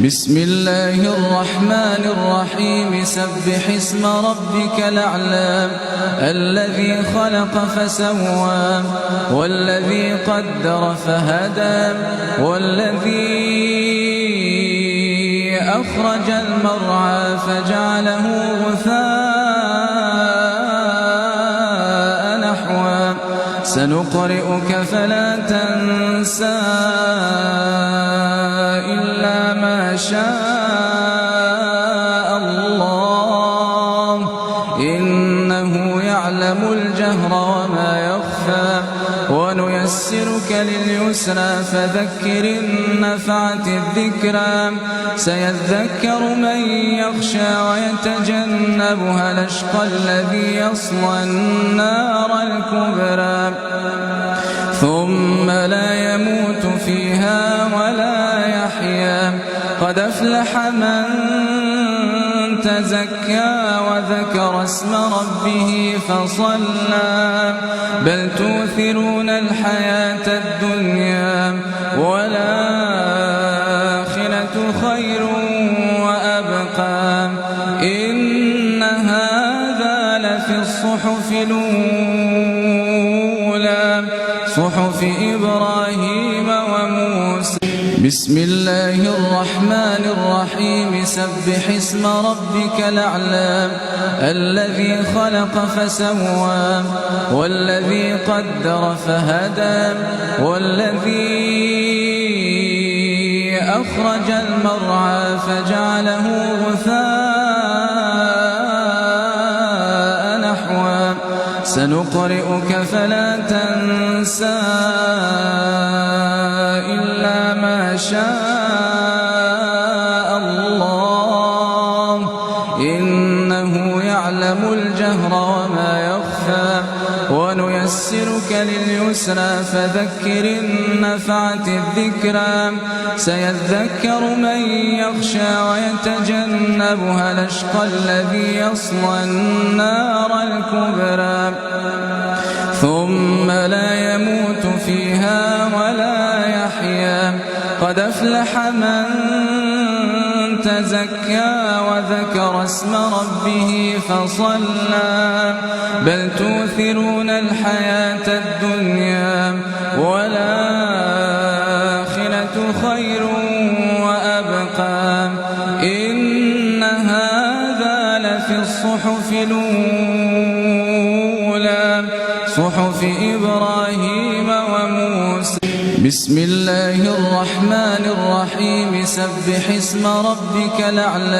بسم الله الرحمن الرحيم سبح اسم ربك الأعلى الذي خلق فسوى والذي قدر فهدى والذي أخرج المرعى فجعله غثاء نحوا سنقرئك فلا تنسى إلا ما شاء الله إنه يعلم الجهر وما يخفى ونيسرك لليسرى فذكر إن نفعت الذكرى سيذكر من يخشى ويتجنبها الأشقى الذي يصلى النار الكبرى ثم لا يموت فيها ولا يحيا قد أفلح من تزكى وذكر اسم ربه فصلى بل تؤثرون الحياة الدنيا والآخرة خير وأبقى إن هذا لفي الصحف الأولى صحف إبراهيم وموسى بسم الله الرحمن الرحيم سبح اسم ربك الأعلى الذي خلق فسوى والذي قدر فهدى والذي أخرج المرعى فجعله غثاء نحوا سنقرئك فلا تنسى إلا ما شاء الله إنه يعلم الجهر وما يخفى ونيسرك لليسرى فذكر إن نفعت الذكرى سيذكر من يخشى ويتجنبها الأشقى الذي يصلى النار الكبرى ثم لا يموت فيها ولا يحيا قد أفلح من تزكى وذكر اسم ربه فصلى بل تؤثرون الحياة الدنيا والآخرة خير وأبقى إن هذا لفي الصحف الأولى صحف إبراهيم وموسى بسم الله الرحمن الرحيم سبح اسم ربك الأعلى